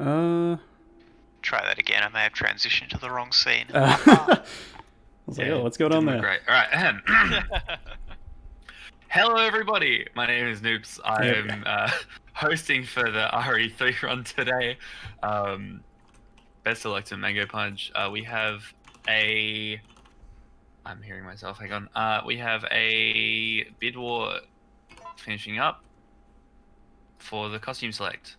Uh, Try that again. I may have transitioned to the wrong scene. I was like, oh, what's going on Didn't there? look great. Alright, hello everybody, my name is Noops. I am hosting for the RE3 run today. Best selector Mango Punch. We have a... I'm hearing myself, hang on. We have a Bid War finishing up for the costume select.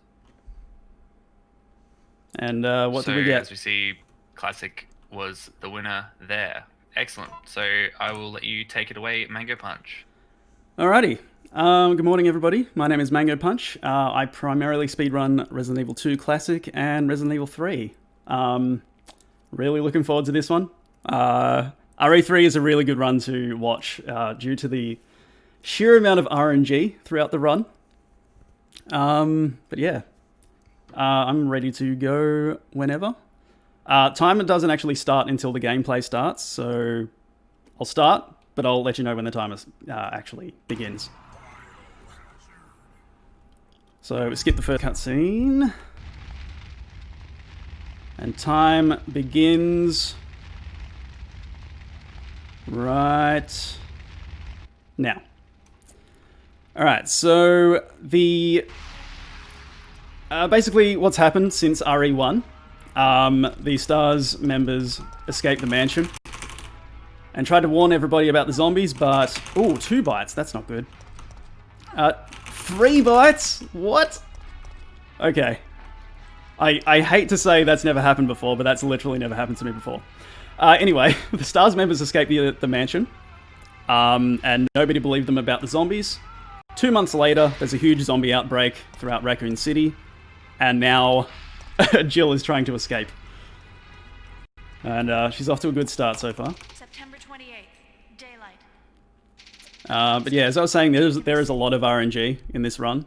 And what so did we get? As we see, Classic was the winner there. Excellent. So I will let you take it away, Mango Punch. Alrighty. Good morning, everybody. My name is Mango Punch. I primarily speedrun Resident Evil 2 Classic and Resident Evil 3. Really looking forward to this one. RE3 is a really good run to watch due to the sheer amount of RNG throughout the run. But yeah, I'm ready to go whenever. Timer doesn't actually start until the gameplay starts, so I'll start, but I'll let you know when the timer actually begins. So skip the first cutscene. And time begins right now. Alright, so the... basically what's happened since RE1, the STARS members escaped the mansion and tried to warn everybody about the zombies, but... Ooh, 2 bites, that's not good. 3 bites? What? Okay. I hate to say that's never happened before, but that's literally never happened to me before. Anyway, the STARS members escaped the mansion, and nobody believed them about the zombies. 2 months later, there's a huge zombie outbreak throughout Raccoon City, and now Jill is trying to escape. And she's off to a good start so far. September 28th, daylight. But yeah, as I was saying, there is a lot of RNG in this run.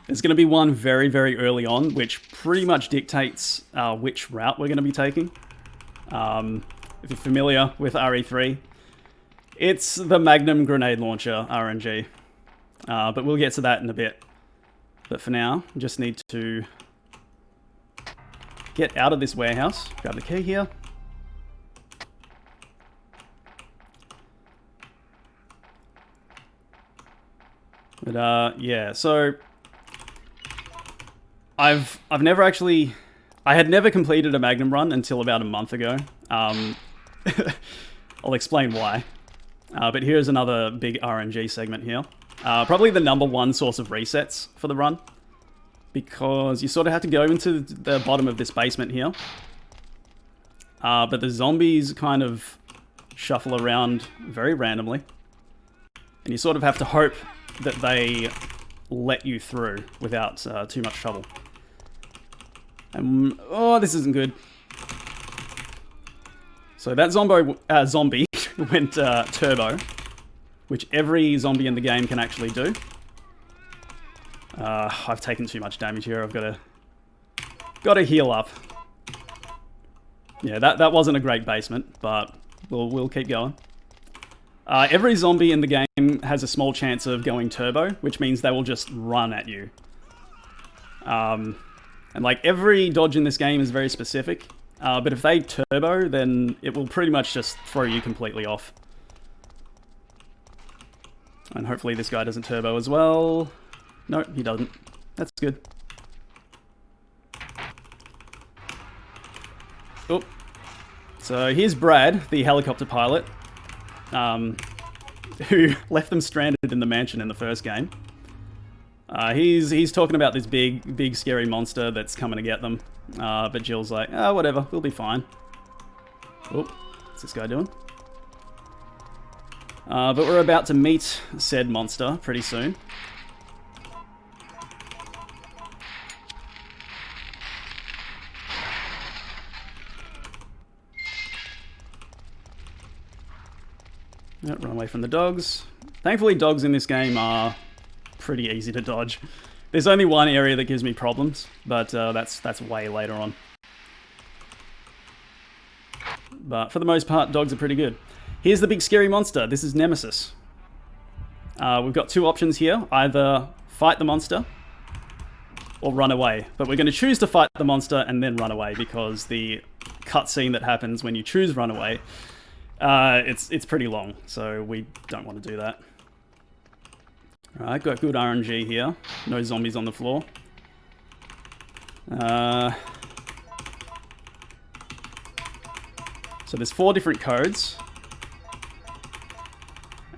There's going to be one very, very early on, which pretty much dictates which route we're going to be taking. If you're familiar with RE3, it's the Magnum grenade launcher RNG. But we'll get to that in a bit. But for now, just need to get out of this warehouse. Grab the key here. But yeah, so I've never actually... I had never completed a Magnum run until about a month ago. I'll explain why. But here's another big RNG segment here. Probably the #1 source of resets for the run. Because you sort of have to go into the bottom of this basement here. But the zombies kind of shuffle around very randomly. And you sort of have to hope that they let you through without too much trouble. And, oh, this isn't good. So that zombie went turbo, which every zombie in the game can actually do. I've taken too much damage here. I've got to heal up. Yeah, that wasn't a great basement, but we'll keep going. Every zombie in the game has a small chance of going turbo, which means they will just run at you. And like every dodge in this game is very specific, but if they turbo, then it will pretty much just throw you completely off. And hopefully this guy doesn't turbo as well. No, he doesn't. That's good. Oh. So here's Brad, the helicopter pilot, who left them stranded in the mansion in the first game. He's talking about this big scary monster that's coming to get them. But Jill's like, oh, whatever, we'll be fine. Oh, what's this guy doing? But we're about to meet said monster pretty soon. Yep, run away from the dogs. Thankfully, dogs in this game are pretty easy to dodge. There's only one area that gives me problems, but that's way later on. But for the most part, dogs are pretty good. Here's the big scary monster. This is Nemesis. We've got 2 options here. Either fight the monster, or run away. But we're going to choose to fight the monster and then run away because the cutscene that happens when you choose run away, it's pretty long, so we don't want to do that. Alright, got good RNG here. No zombies on the floor. So there's 4 different codes.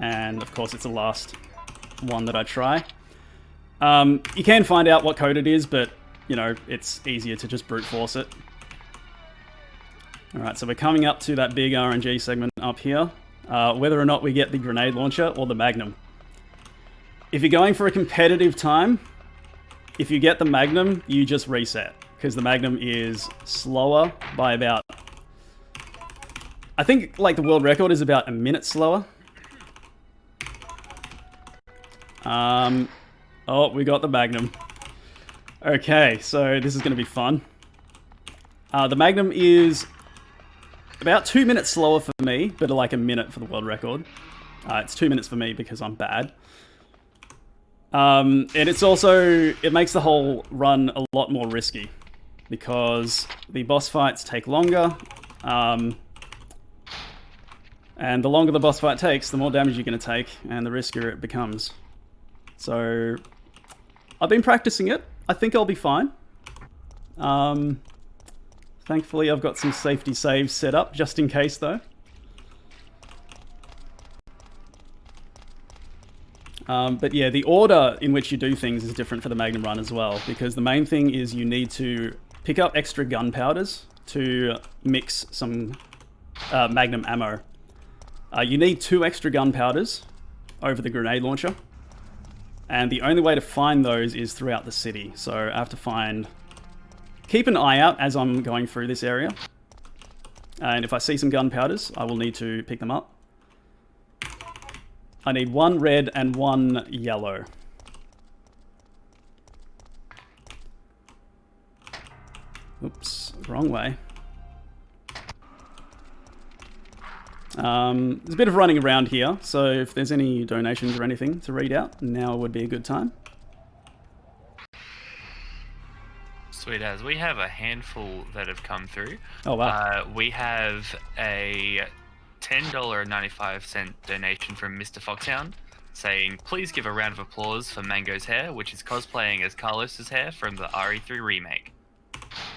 And of course it's the last one that I try. You can find out what code it is, but, you know, it's easier to just brute force it. Alright, so we're coming up to that big RNG segment up here. Whether or not we get the grenade launcher or the Magnum. If you're going for a competitive time, if you get the Magnum, you just reset. Because the Magnum is slower by about... I think, like, the world record is about a minute slower. Oh, we got the Magnum. Okay, so this is going to be fun. The Magnum is about 2 minutes slower for me, but like a minute for the world record. It's 2 minutes for me because I'm bad. And it's also, it makes the whole run a lot more risky because the boss fights take longer. And the longer the boss fight takes, the more damage you're going to take and the riskier it becomes. So I've been practicing it. I think I'll be fine. Thankfully, I've got some safety saves set up just in case, though. But yeah, the order in which you do things is different for the Magnum run as well, because the main thing is you need to pick up extra gunpowders to mix some Magnum ammo. You need 2 extra gunpowders over the grenade launcher, and the only way to find those is throughout the city. So I have to find... Keep an eye out as I'm going through this area, and if I see some gunpowders, I will need to pick them up. I need 1 red and 1 yellow. Oops, wrong way. There's a bit of running around here, so if there's any donations or anything to read out, now would be a good time. Sweet as. We have a handful that have come through. Oh, wow. We have a $10.95 donation from Mr. Foxhound saying, please give a round of applause for Mango's hair, which is cosplaying as Carlos's hair from the RE3 remake.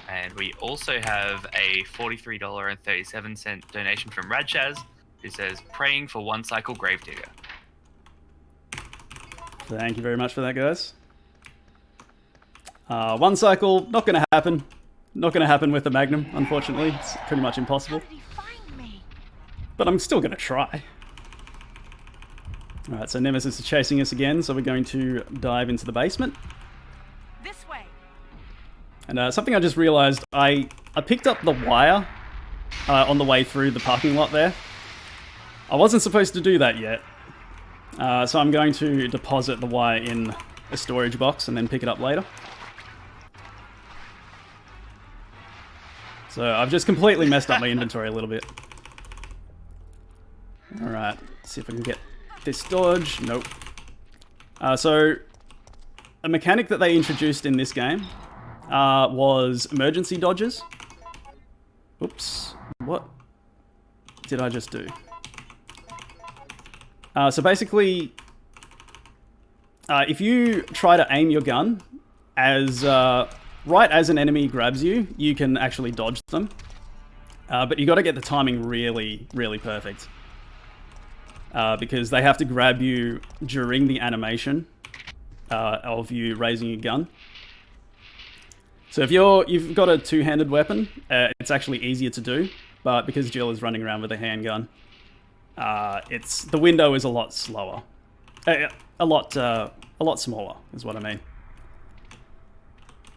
And we also have a $43.37 donation from Radshaz, who says, praying for one cycle Gravedigger. Thank you very much for that, guys. One cycle, not going to happen. Not going to happen with the Magnum, unfortunately. It's pretty much impossible. How did he find me? But I'm still going to try. Alright, so Nemesis is chasing us again, so we're going to dive into the basement. This way. And something I just realized, I picked up the wire on the way through the parking lot there. I wasn't supposed to do that yet. So I'm going to deposit the wire in a storage box and then pick it up later. So I've just completely messed up my inventory a little bit. Alright, see if I can get this dodge. Nope. So a mechanic that they introduced in this game was emergency dodges. Oops. What did I just do? So basically, if you try to aim your gun as right as an enemy grabs you, you can actually dodge them. But you got to get the timing really, really perfect. Because they have to grab you during the animation of you raising your gun. So if you've got a two-handed weapon, it's actually easier to do. But because Jill is running around with a handgun, the window is a lot slower. A lot smaller is what I mean.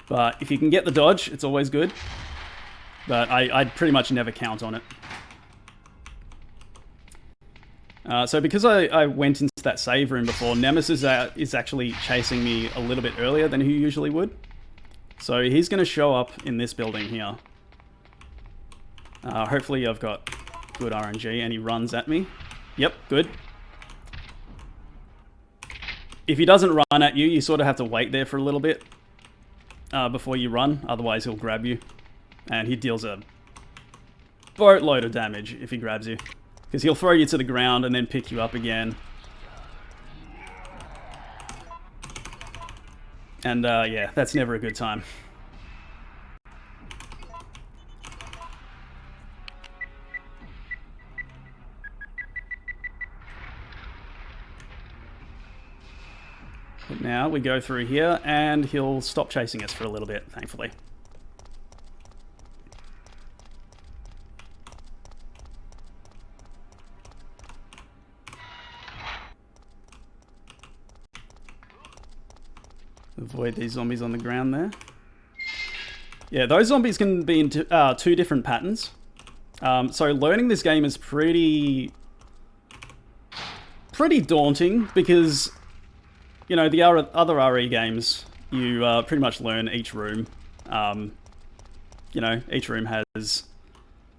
But if you can get the dodge, it's always good. But I'd pretty much never count on it. So because I went into that save room before, Nemesis is actually chasing me a little bit earlier than he usually would. So he's going to show up in this building here. Hopefully I've got good RNG and he runs at me. Yep, good. If he doesn't run at you, you sort of have to wait there for a little bit. before you run, otherwise he'll grab you. And he deals a boatload of damage if he grabs you. Because he'll throw you to the ground and then pick you up again. And yeah, that's never a good time. But now we go through here and he'll stop chasing us for a little bit, thankfully. Avoid these zombies on the ground there. Yeah, those zombies can be in two different patterns. So learning this game is pretty daunting because, you know, the other RE games, you pretty much learn each room. You know, each room has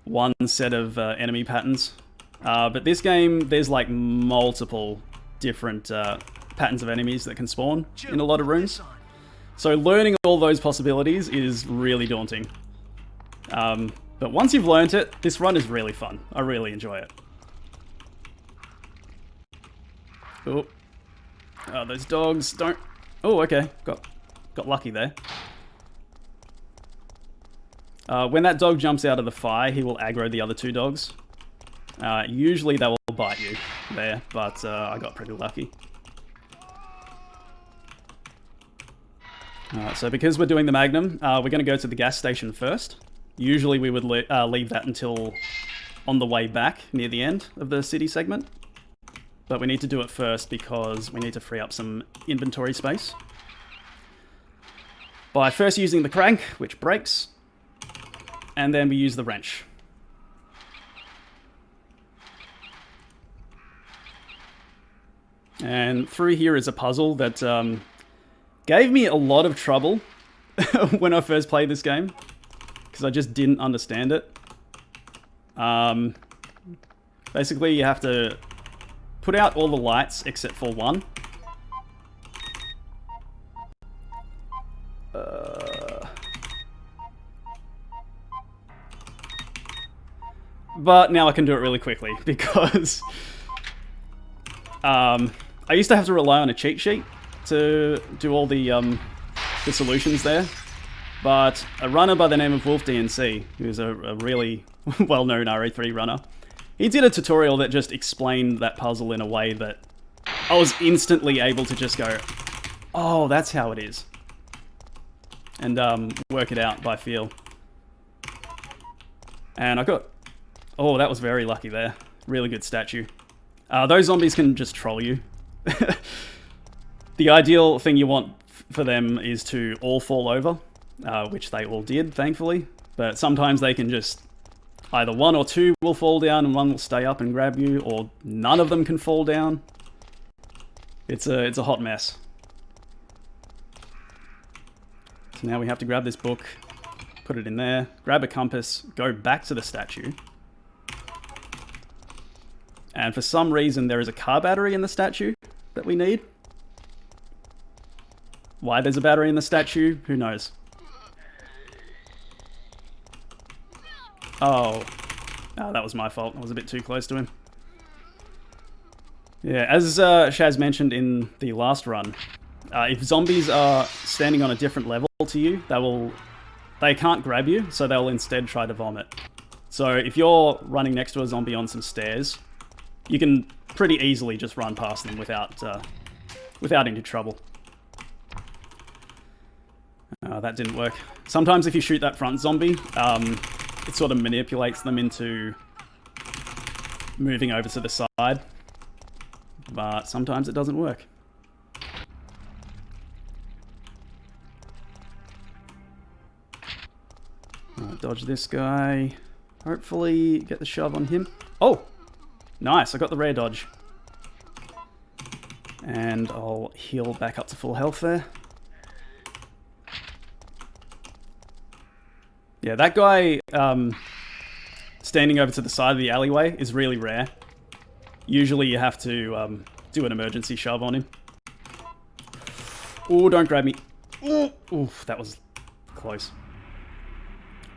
one set of enemy patterns. But this game, there's like multiple different patterns of enemies that can spawn in a lot of rooms. So learning all those possibilities is really daunting. But once you've learned it, this run is really fun. I really enjoy it. Oh, those dogs don't... Oh, okay. Got lucky there. When that dog jumps out of the fire, he will aggro the other two dogs. Usually they will bite you there, but I got pretty lucky. So because we're doing the Magnum, we're going to go to the gas station first. Usually we would leave that until on the way back near the end of the city segment. But we need to do it first because we need to free up some inventory space. By first using the crank, which breaks, and then we use the wrench. And through here is a puzzle that gave me a lot of trouble when I first played this game, because I just didn't understand it. Basically, you have to put out all the lights except for one. But now I can do it really quickly because I used to have to rely on a cheat sheet to do all the solutions there. But a runner by the name of Wolf DNC, who's a really well-known RE3 runner, he did a tutorial that just explained that puzzle in a way that I was instantly able to just go, oh, that's how it is. And work it out by feel. And I got... Oh, that was very lucky there. Really good statue. Those zombies can just troll you. The ideal thing you want for them is to all fall over, which they all did, thankfully. But sometimes they can just... Either one or two will fall down and one will stay up and grab you, or none of them can fall down. It's a hot mess. So now we have to grab this book, put it in there, grab a compass, go back to the statue. And for some reason there is a car battery in the statue that we need. Why there's a battery in the statue, who knows? Oh, that was my fault. I was a bit too close to him. Yeah, as Shaz mentioned in the last run, if zombies are standing on a different level to you, they can't grab you, so they'll instead try to vomit. So if you're running next to a zombie on some stairs, you can pretty easily just run past them without any trouble. That didn't work. Sometimes if you shoot that front zombie, it sort of manipulates them into moving over to the side. But sometimes it doesn't work. Dodge this guy. Hopefully get the shove on him. Oh! Nice, I got the rare dodge. And I'll heal back up to full health there. Yeah, that guy standing over to the side of the alleyway is really rare. Usually you have to do an emergency shove on him. Oh, don't grab me. Ooh, that was close.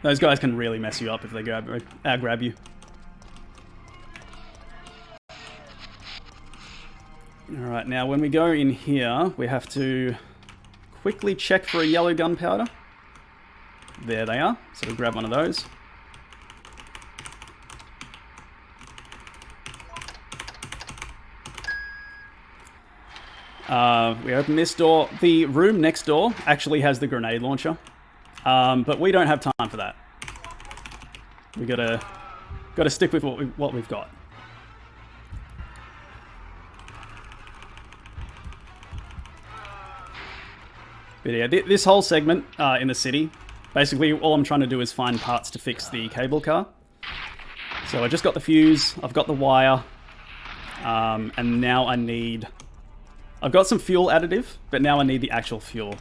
Those guys can really mess you up if they grab you. Alright, now when we go in here, we have to quickly check for a yellow gunpowder. There they are, so we'll grab one of those. We open this door. The room next door actually has the grenade launcher, but we don't have time for that. We gotta stick with what we've got. But yeah, this whole segment in the city, basically all I'm trying to do is find parts to fix the cable car. So I just got the fuse, I've got the wire, and now I need... I've got some fuel additive, but now I need the actual fuel.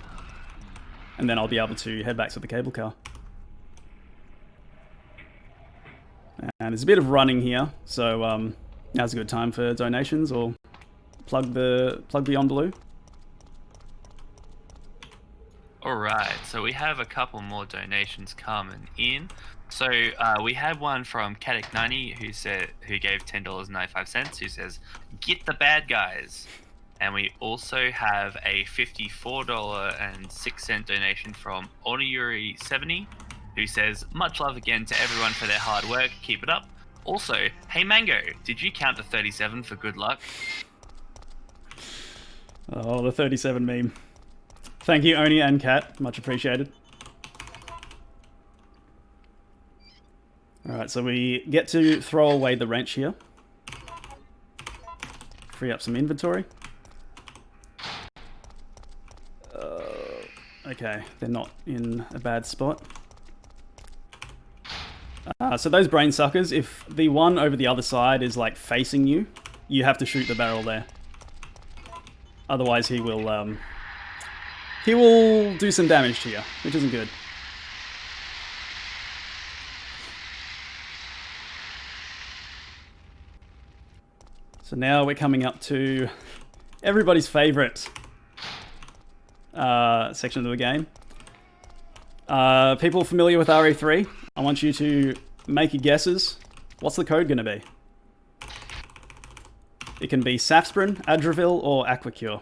And then I'll be able to head back to the cable car. And there's a bit of running here, so now's a good time for donations or plug Beyond Blue. Alright, so we have a couple more donations coming in. So we had one from Katic90 who gave $10.95, who says, "Get the bad guys." And we also have a $54.06 donation from Oniyuri70, who says, "Much love again to everyone for their hard work. Keep it up. Also, hey Mango, did you count to 37 for good luck?" Oh, the 37 meme. Thank you, Oni and Kat. Much appreciated. Alright, so we get to throw away the wrench here. Free up some inventory. Okay, they're not in a bad spot. So those brain suckers, if the one over the other side is like facing you, you have to shoot the barrel there. Otherwise he will do some damage to you, which isn't good. So now we're coming up to everybody's favorite section of the game. People familiar with RE3, I want you to make your guesses. What's the code going to be? It can be Safsprin, Adravil, or Aquacure.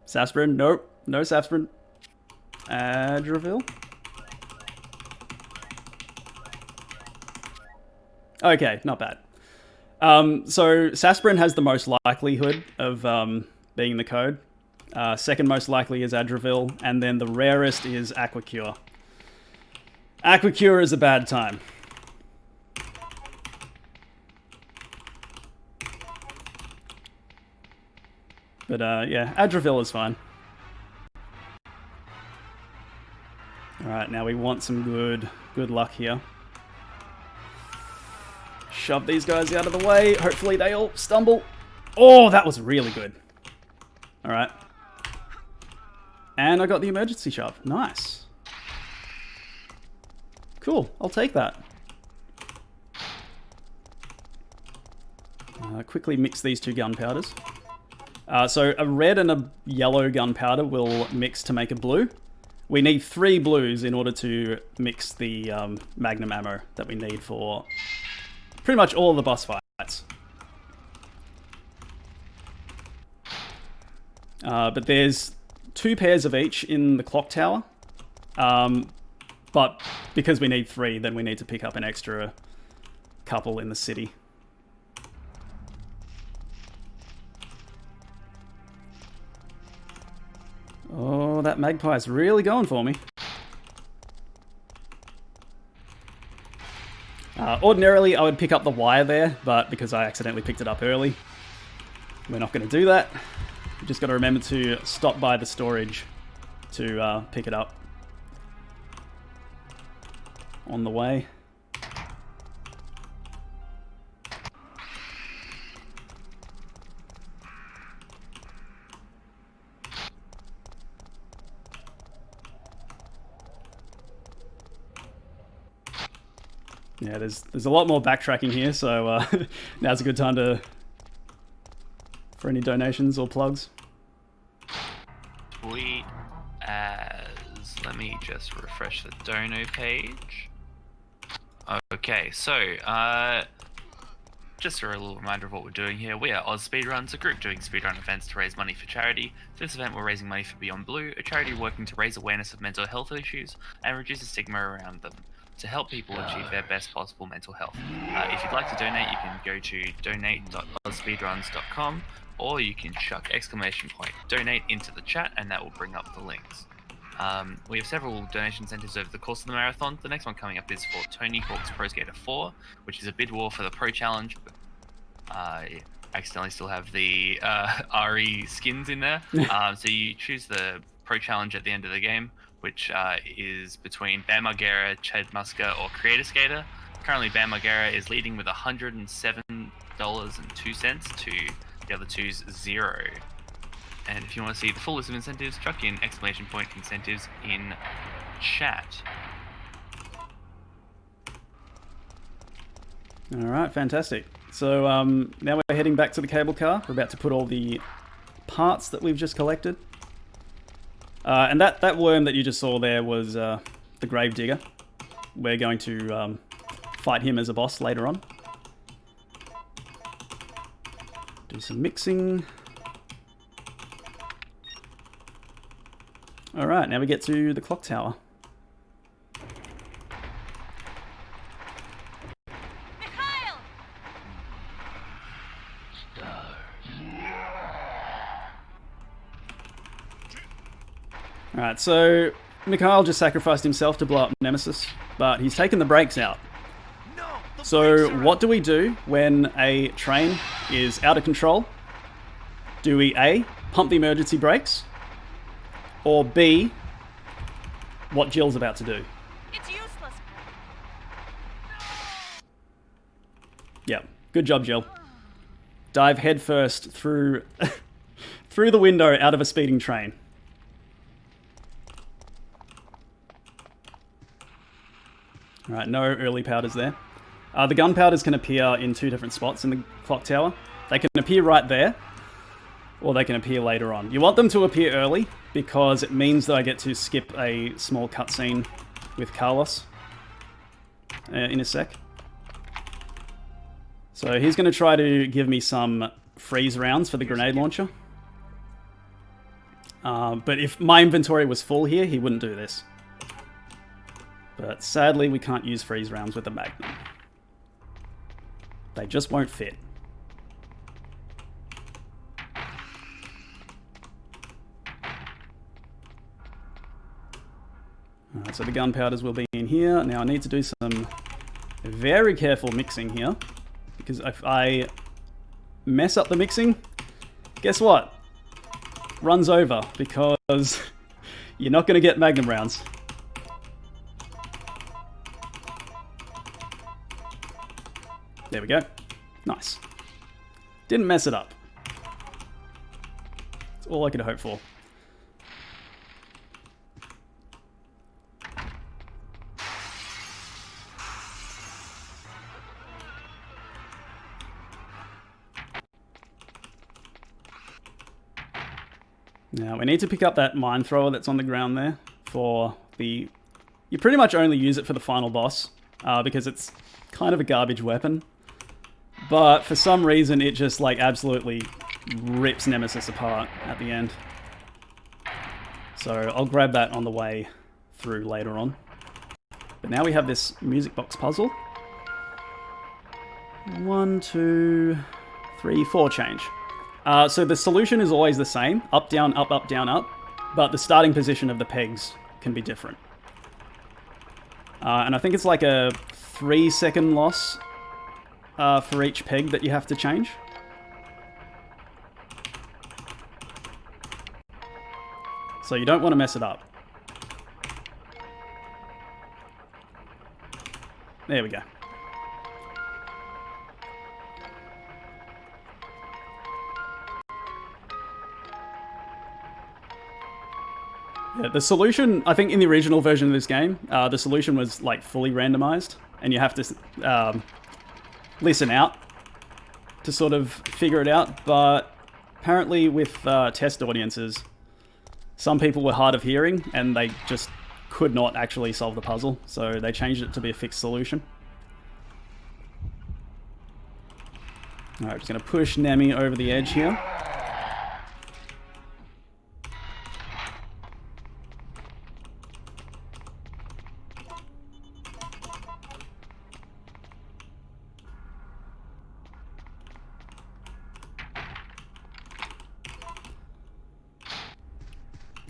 Safsprin? Nope. No Safsprin. Adravil? Okay, not bad. So Safsprin has the most likelihood of being the code. Second most likely is Adravil, and then the rarest is Aquacure. Aquacure is a bad time. But yeah, Adravil is fine. Alright, now we want some good luck here. Shove these guys out of the way. Hopefully they all stumble. Oh, that was really good. Alright. And I got the emergency shove. Nice. Cool, I'll take that. Quickly mix these two gunpowders. So a red and a yellow gunpowder will mix to make a blue. We need 3 blues in order to mix the magnum ammo that we need for pretty much all of the boss fights. But there's 2 pairs of each in the clock tower. But because we need 3, then we need to pick up an extra couple in the city. Oh, that magpie's really going for me. Ordinarily, I would pick up the wire there, but because I accidentally picked it up early, we're not going to do that. You just got to remember to stop by the storage to pick it up on the way. Yeah, there's a lot more backtracking here, so now's a good time to for any donations or plugs. Sweet as. Let me just refresh the dono page. Okay, so just a little reminder of what we're doing here. We are Oz Speedruns, a group doing speedrun events to raise money for charity. For this event, we're raising money for Beyond Blue, a charity working to raise awareness of mental health issues and reduce the stigma around them, to help people achieve their best possible mental health. If you'd like to donate, you can go to donate.ozspeedruns.com, or you can chuck !donate into the chat, and that will bring up the links. We have several donation incentives over the course of the marathon. The next one coming up is for Tony Hawk's Pro Skater 4, which is a bid war for the Pro Challenge. I accidentally still have the RE skins in there. So you choose the Pro Challenge at the end of the game, which is between Bam Margera, Chad Muska, or Creator Skater. Currently, Bam Margera is leading with $107.02 to the other two's 0. And if you want to see the full list of incentives, chuck in ! incentives in chat. Alright, fantastic. So now we're heading back to the cable car. We're about to put all the parts that we've just collected. And that worm that you just saw there was the Gravedigger. We're going to fight him as a boss later on. Do some mixing. Alright, now we get to the clock tower. Mikhail! Alright, so Mikhail just sacrificed himself to blow up Nemesis, but he's taken the brakes out. So what do we do when a train is out of control? Do we A, pump the emergency brakes? Or B, what Jill's about to do? It's useless. Yep, good job, Jill. Dive headfirst through through the window out of a speeding train. Alright, no early powders there. The gunpowders can appear in two different spots in the clock tower. They can appear right there, or they can appear later on. You want them to appear early, because it means that I get to skip a small cutscene with Carlos in a sec. So he's going to try to give me some freeze rounds for the grenade launcher. But if my inventory was full here, he wouldn't do this. But sadly, we can't use freeze rounds with the Magnum. They just won't fit. Alright, so the gunpowders will be in here. Now I need to do some very careful mixing here, because if I mess up the mixing, guess what? Runs over, because you're not going to get Magnum rounds. There we go. Nice. Didn't mess it up. That's all I could hope for. Now, we need to pick up that mine thrower that's on the ground there for the... You pretty much only use it for the final boss, because it's kind of a garbage weapon. But for some reason, it just, like, absolutely rips Nemesis apart at the end. So I'll grab that on the way through later on. But now we have this music box puzzle. 1, 2, 3, 4 change. So the solution is always the same. Up, down, up, up, down, up. But the starting position of the pegs can be different. And I think it's like a 3-second loss for each peg that you have to change. So you don't want to mess it up. There we go. Yeah, the solution, I think in the original version of this game, the solution was like fully randomized, and you have to listen out to sort of figure it out, but apparently with test audiences, some people were hard of hearing and they just could not actually solve the puzzle, so they changed it to be a fixed solution. Alright, just going to push Nemi over the edge here.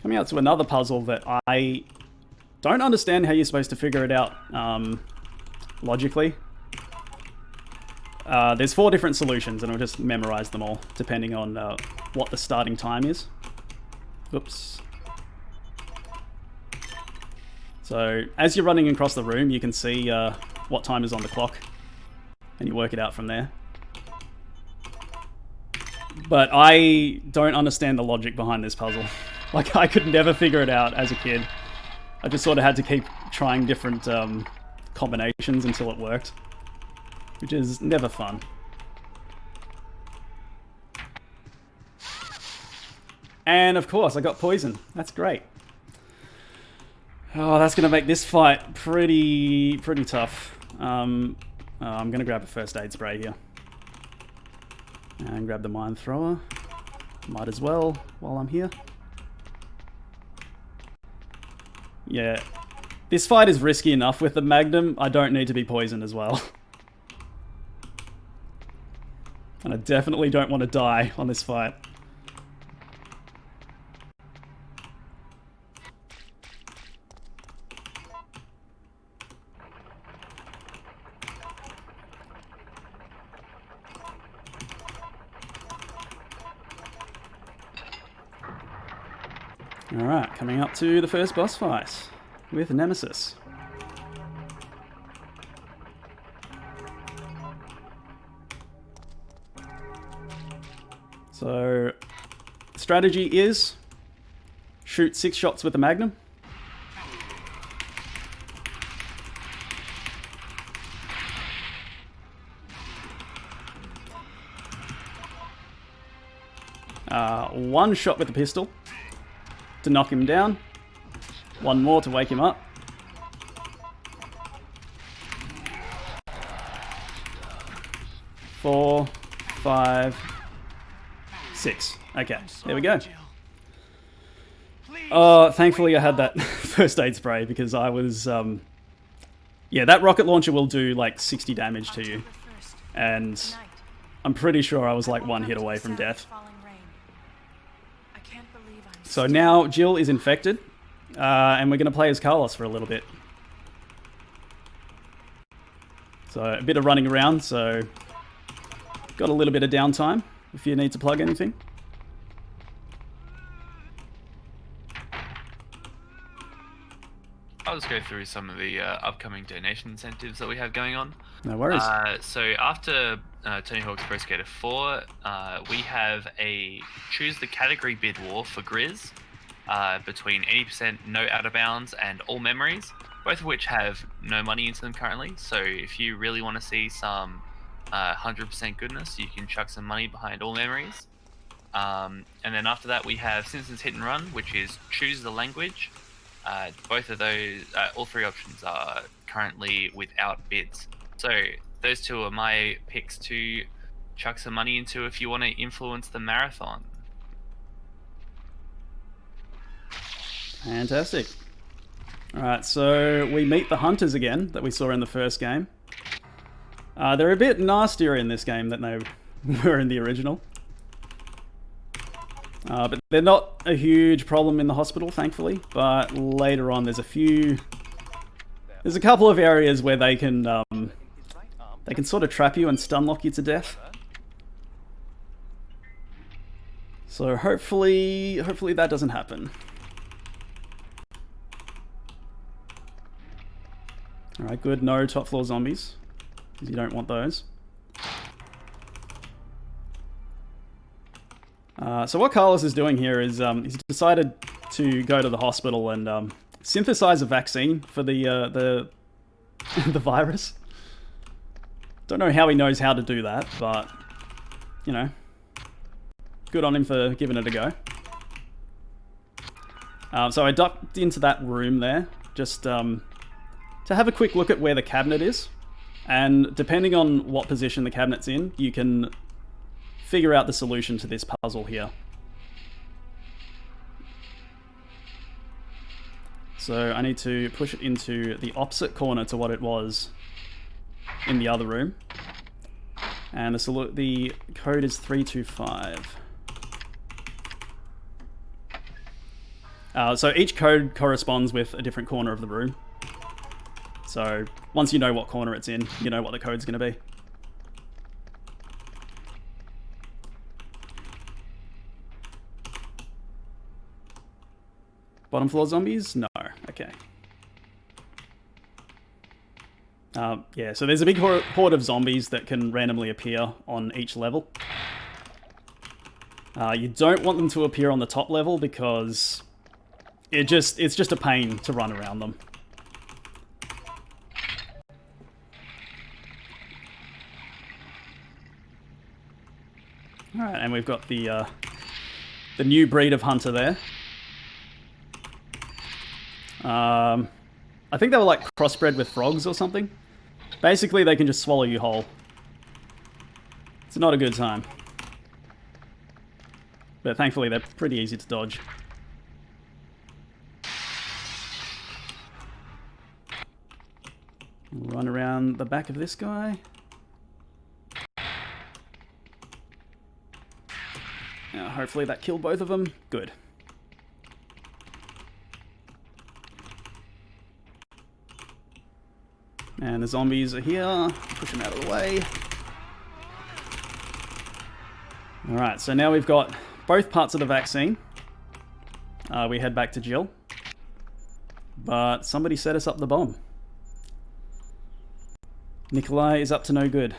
Coming out to another puzzle that I don't understand how you're supposed to figure it out logically. There's 4 different solutions, and I'll just memorize them all, depending on what the starting time is. Oops. So, as you're running across the room, you can see what time is on the clock, and you work it out from there. But I don't understand the logic behind this puzzle. Like, I could never figure it out as a kid. I just sort of had to keep trying different combinations until it worked, which is never fun. And of course, I got poison. That's great. Oh, that's going to make this fight pretty tough. I'm going to grab a first aid spray here. And grab the mine thrower. Might as well while I'm here. Yeah, this fight is risky enough with the Magnum. I don't need to be poisoned as well. And I definitely don't want to die on this fight. Alright, coming up to the first boss fight with Nemesis. So, strategy is shoot 6 shots with the Magnum. One shot with the pistol to knock him down. One more to wake him up. Four, 5, 6. Okay, there we go. Oh, thankfully I had that first aid spray because I was... yeah, that rocket launcher will do like 60 damage to you. And I'm pretty sure I was like 1 hit away from death. So now Jill is infected, and we're going to play as Carlos for a little bit. So a bit of running around, so got a little bit of downtime if you need to plug anything. I'll just go through some of the upcoming donation incentives that we have going on. No worries. So after Tony Hawk's Pro Skater 4, we have a choose the category bid war for Grizz between 80% no out of bounds and all memories, both of which have no money into them currently. So if you really want to see some 100% goodness, you can chuck some money behind all memories. And then after that, we have Simpsons Hit and Run, which is choose the language. Both of those, all 3 options are currently without bids. So those 2 are my picks to chuck some money into if you want to influence the marathon. Fantastic. Alright, so we meet the hunters again that we saw in the first game. They're a bit nastier in this game than they were in the original. But they're not a huge problem in the hospital, thankfully. But later on, there's a couple of areas where they can sort of trap you and stun lock you to death. So hopefully that doesn't happen. All right, good. No top floor zombies, because you don't want those. So what Carlos is doing here is he's decided to go to the hospital and synthesize a vaccine for the the virus. Don't know how he knows how to do that, but you know, Good on him for giving it a go. So I ducked into that room there, just to have a quick look at where the cabinet is. And depending on what position the cabinet's in, you can figure out the solution to this puzzle here. So I need to push it into the opposite corner to what it was in the other room. And the code is 325. So each code corresponds with a different corner of the room. So once you know what corner it's in, you know what the code's going to be. Bottom floor zombies? No. Okay. Yeah, so there's a big horde of zombies that can randomly appear on each level. You don't want them to appear on the top level because it's just a pain to run around them. Alright, and we've got the new breed of hunter there. I think they were like crossbred with frogs or something. Basically, they can just swallow you whole. It's not a good time. But thankfully, they're pretty easy to dodge. Run around the back of this guy. Hopefully that killed both of them. Good. And the zombies are here. Push them out of the way. Alright, so now we've got both parts of the vaccine. We head back to Jill. But somebody set us up the bomb. Nikolai is up to no good.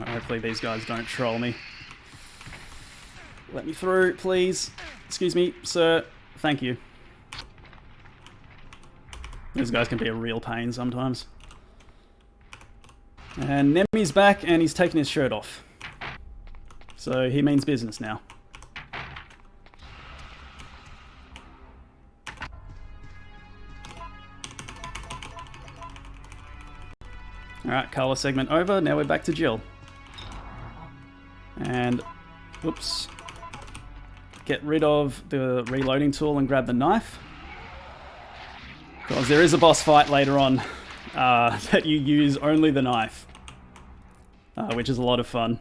Hopefully these guys don't troll me. Let me through, please. Excuse me, sir. Thank you. These guys can be a real pain sometimes. And Nemi's back and he's taken his shirt off. So he means business now. Alright, Carla segment over. Now we're back to Jill. And, oops. Get rid of the reloading tool and grab the knife. Because there is a boss fight later on that you use only the knife. Which is a lot of fun.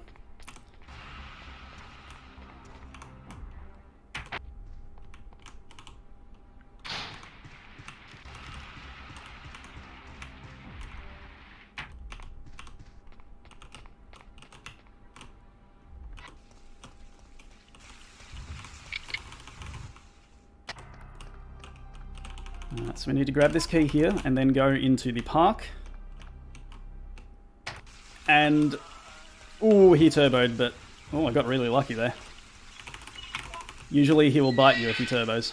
So we need to grab this key here and then go into the park. And, ooh, he turboed, but, oh, I got really lucky there. Usually he will bite you if he turbos.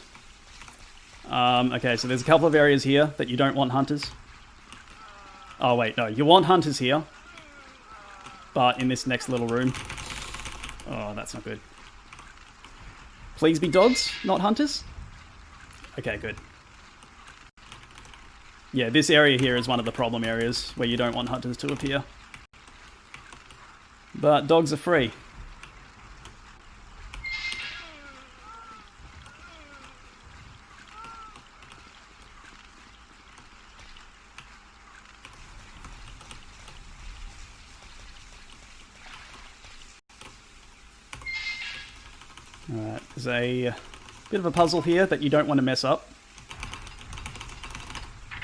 Okay, so there's a couple of areas here that you don't want hunters. Oh, wait, no, you want hunters here. But in this next little room. Oh, that's not good. Please be dogs, not hunters? Okay, good. Yeah, this area here is one of the problem areas where you don't want hunters to appear. But dogs are free. Alright, there's a bit of a puzzle here that you don't want to mess up.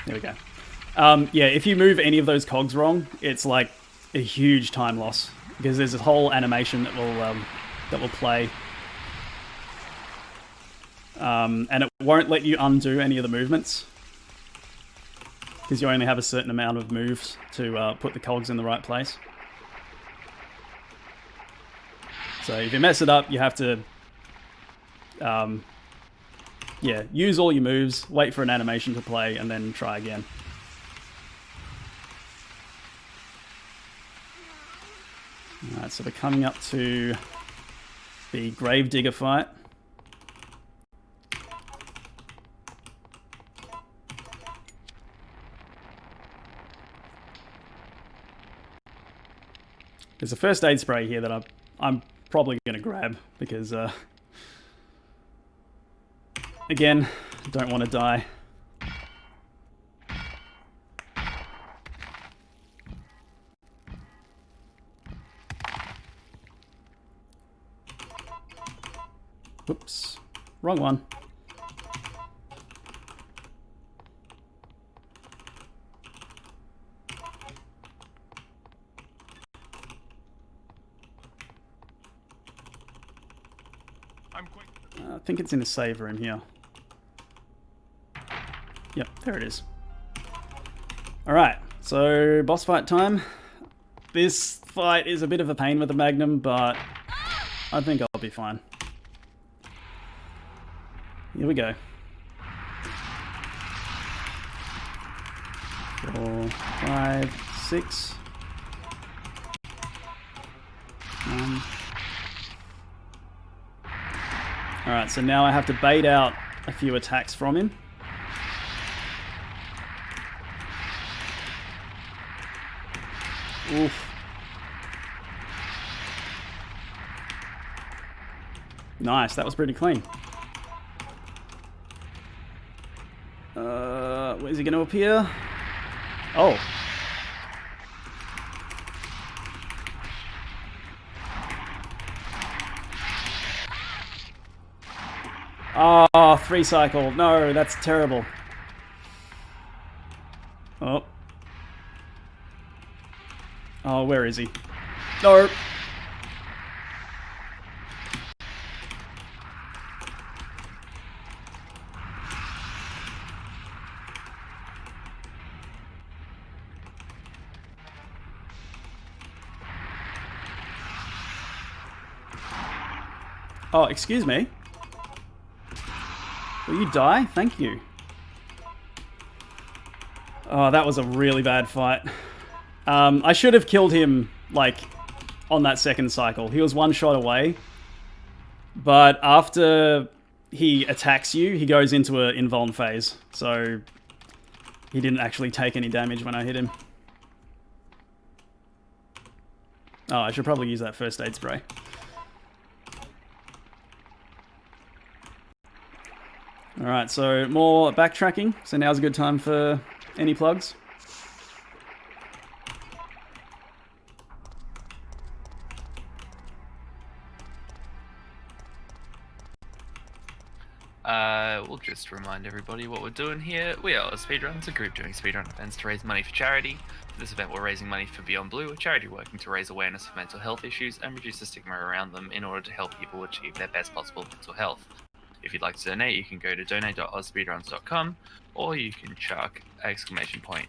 There we go. Yeah, if you move any of those cogs wrong, it's like a huge time loss because there's this whole animation that will play, and it won't let you undo any of the movements because you only have a certain amount of moves to put the cogs in the right place. So if you mess it up, you have to yeah, use all your moves, wait for an animation to play, and then try again. Alright, so we're coming up to the Gravedigger fight. There's a first aid spray here that I'm probably going to grab because, again, don't want to die. Whoops, wrong one. I think it's in a save room here. Yep, there it is. Alright, so boss fight time. This fight is a bit of a pain with the Magnum, but I think I'll be fine. Here we go. 4, 5, 6. Alright, so now I have to bait out a few attacks from him. Oof. Nice, that was pretty clean. Where's he going to appear? Oh. Oh, 3 cycle. No, that's terrible. Oh. Oh, where is he? No. Oh, excuse me. Will you die? Thank you. Oh, that was a really bad fight. I should have killed him, like, on that second cycle. He was 1 shot away. But after he attacks you, he goes into an invuln phase. So, he didn't actually take any damage when I hit him. Oh, I should probably use that first aid spray. Alright, so more backtracking. So now's a good time for any plugs. We'll just remind everybody what we're doing here. We are Speedruns, a group doing speedrun events to raise money for charity. For this event, we're raising money for Beyond Blue, a charity working to raise awareness of mental health issues and reduce the stigma around them in order to help people achieve their best possible mental health. If you'd like to donate, you can go to donate.ozspeedruns.com, or you can chuck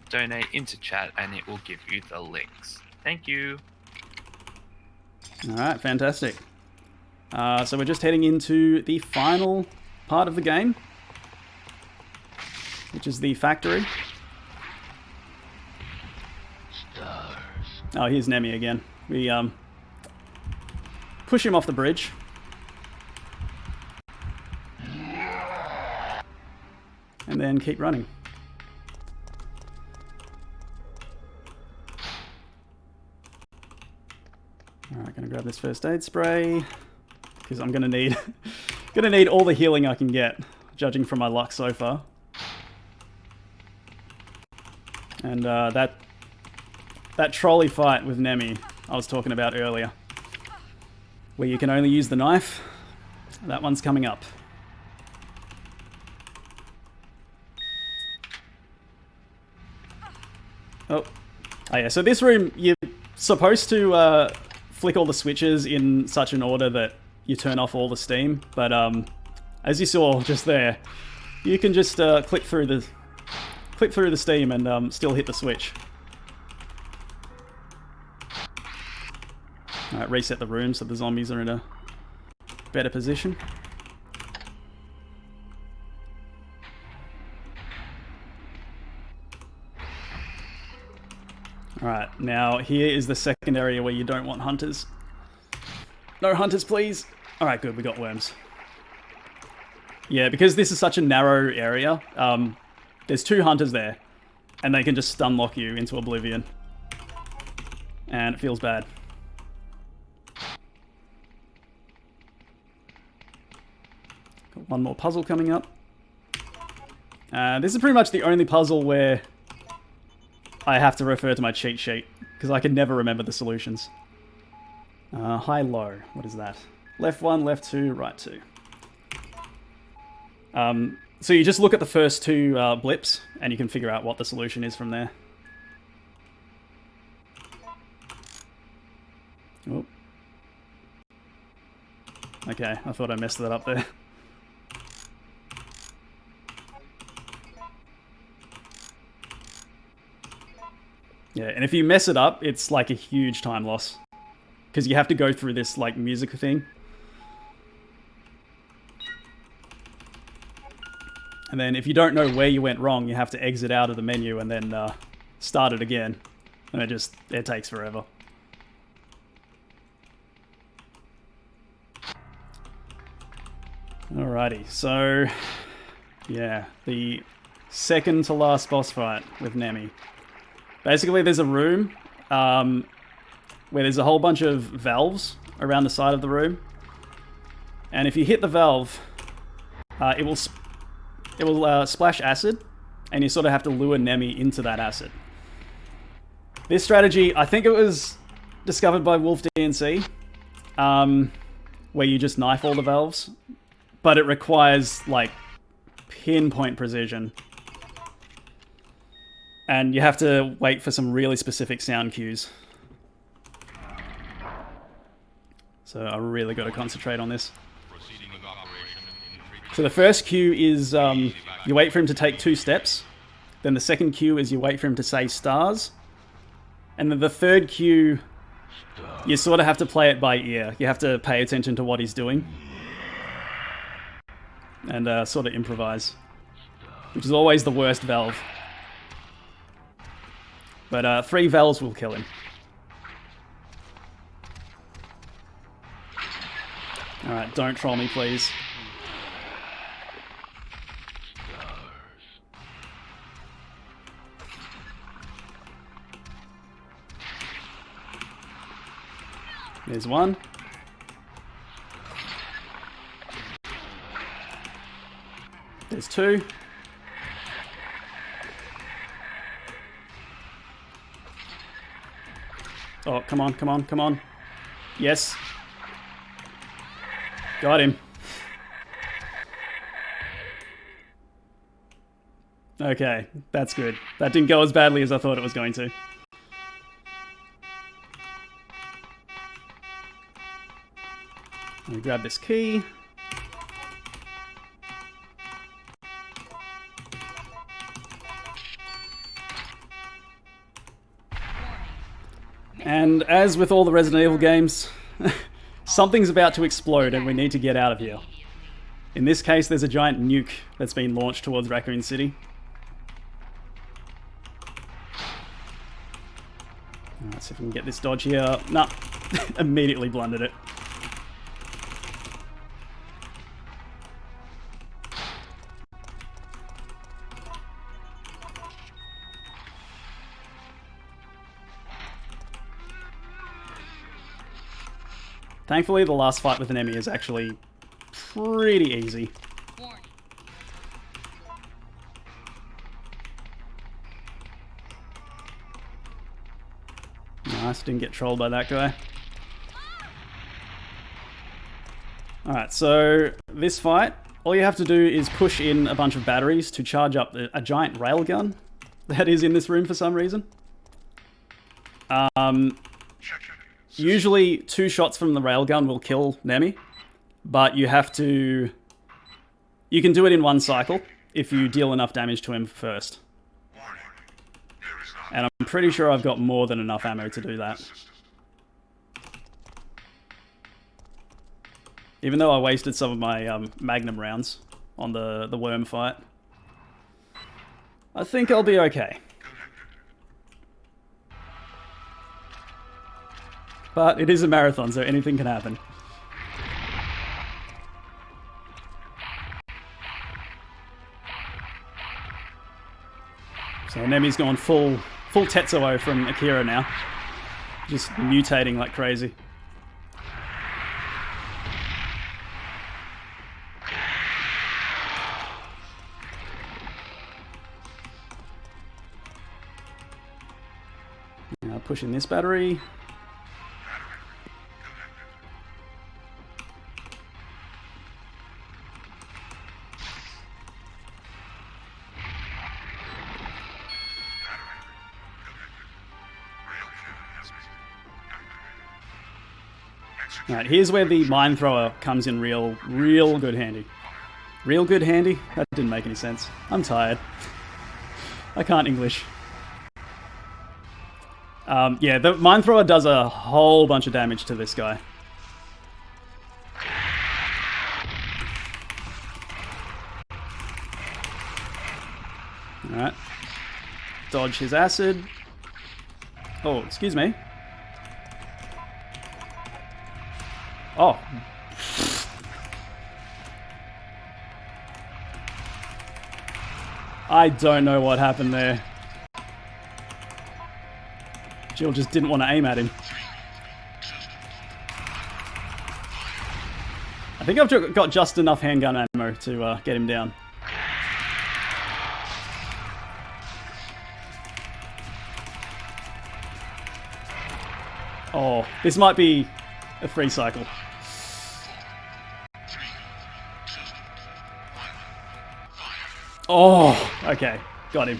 !donate into chat and it will give you the links. Thank you. Alright, fantastic. So we're just heading into the final part of the game, which is the factory. Oh, here's Nemi again. We push him off the bridge. And then keep running. Alright, gonna grab this first aid spray because I'm gonna need all the healing I can get, judging from my luck so far. And that trolley fight with Nemi I was talking about earlier, where you can only use the knife, that one's coming up. Oh yeah, so this room, you're supposed to flick all the switches in such an order that you turn off all the steam, but as you saw just there, you can just click through the steam and still hit the switch. Alright, reset the room so the zombies are in a better position. Alright, now here is the second area where you don't want hunters. No hunters, please. Alright, good, we got worms. Yeah, because this is such a narrow area, there's 2 hunters there, and they can just stun lock you into oblivion. And it feels bad. Got one more puzzle coming up. This is pretty much the only puzzle where I have to refer to my cheat sheet, because I can never remember the solutions. High, low, what is that? Left 1, left 2, right 2. So you just look at the first 2 blips, and you can figure out what the solution is from there. Oh. Okay, I thought I messed that up there. Yeah, and if you mess it up, it's like a huge time loss. Because you have to go through this, like, music thing. And then if you don't know where you went wrong, you have to exit out of the menu and then start it again. And it takes forever. Alrighty, so yeah, the second to last boss fight with Nemi. Basically, there's a room where there's a whole bunch of valves around the side of the room, and if you hit the valve, it will splash acid, and you sort of have to lure Nemi into that acid. This strategy, I think it was discovered by Wolf DNC, where you just knife all the valves. But it requires, like, pinpoint precision. And you have to wait for some really specific sound cues. So I really got to concentrate on this. So the first cue is you wait for him to take 2 steps. Then the second cue is you wait for him to say stars. And then the third cue, you sort of have to play it by ear. You have to pay attention to what he's doing. And sort of improvise, which is always the worst valve. But 3 valves will kill him. Alright, don't troll me, please. There's one. There's 2. Oh, come on, come on, come on. Yes. Got him. Okay, that's good. That didn't go as badly as I thought it was going to. Let me grab this key. And as with all the Resident Evil games, something's about to explode and we need to get out of here. In this case, there's a giant nuke that's been launched towards Raccoon City. Let's see if we can get this dodge here. Nah, immediately blundered it. Thankfully, the last fight with an enemy is actually pretty easy. Nice, didn't get trolled by that guy. Alright, so this fight, all you have to do is push in a bunch of batteries to charge up a giant railgun that is in this room for some reason. Usually 2 shots from the railgun will kill Nemi, but you have to... You can do it in 1 cycle if you deal enough damage to him first. And I'm pretty sure I've got more than enough ammo to do that. Even though I wasted some of my Magnum rounds on the worm fight. I think I'll be okay. But it is a marathon, so anything can happen. So Nemi's gone full Tetsuo from Akira now. Just mutating like crazy. Now pushing this battery. Alright, here's where the mine thrower comes in real good handy. Real good handy? That didn't make any sense. I'm tired. I can't English. Yeah, the mine thrower does a whole bunch of damage to this guy. Alright. Dodge his acid. Oh, excuse me. Oh. I don't know what happened there. Jill just didn't want to aim at him. I think I've got just enough handgun ammo to get him down. Oh, this might be a free cycle. Oh, okay. Got him.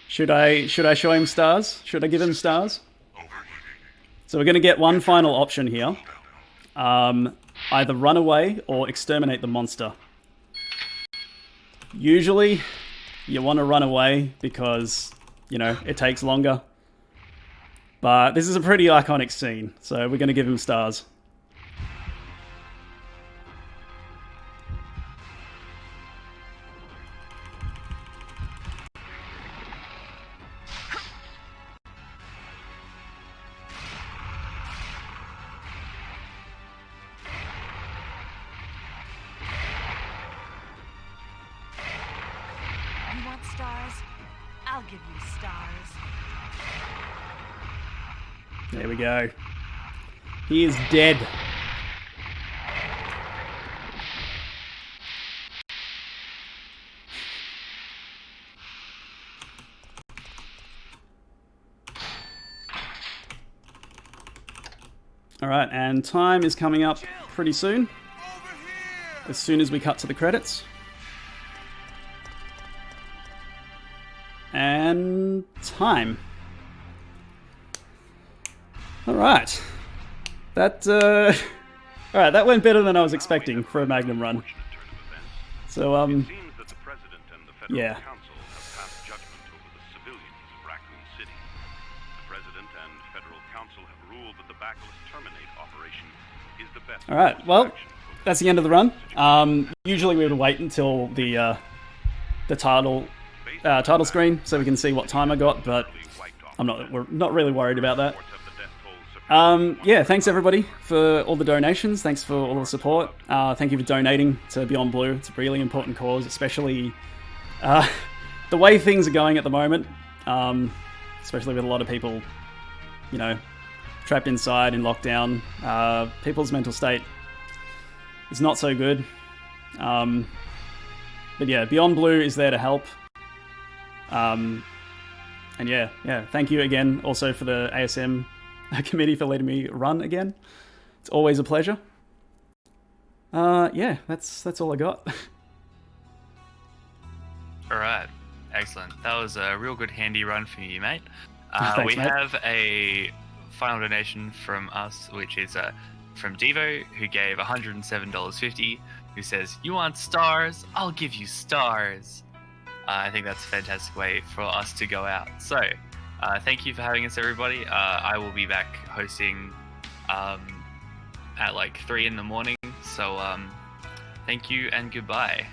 Should I show him stars? Should I give him stars? So we're going to get one final option here. Either run away or exterminate the monster. Usually, you want to run away because, you know, it takes longer. But this is a pretty iconic scene, so we're going to give him stars. You want stars? I'll give you stars. There we go. He is dead. Alright, and time is coming up pretty soon. As soon as we cut to the credits. And time. Alright. That, alright, that went better than I was expecting for a Magnum run. So, yeah. Alright, well, that's the end of the run. Usually we would wait until the title screen so we can see what time I got, but we're not really worried about that. Yeah, thanks everybody for all the donations. Thanks for all the support. Thank you for donating to Beyond Blue. It's a really important cause, especially the way things are going at the moment. Especially with a lot of people, you know, trapped inside in lockdown. People's mental state is not so good. But yeah, Beyond Blue is there to help. And yeah, thank you again also for the ASM committee for letting me run again. It's always a pleasure. Yeah, that's all I got. Alright, excellent. That was a real good handy run for you, mate. Thanks, we mate. have a final donation from us, which is from Devo, who gave $107.50, who says, "You want stars? I'll give you stars." I think that's a fantastic way for us to go out. So, thank you for having us, everybody. I will be back hosting at like 3 in the morning. So, thank you and goodbye.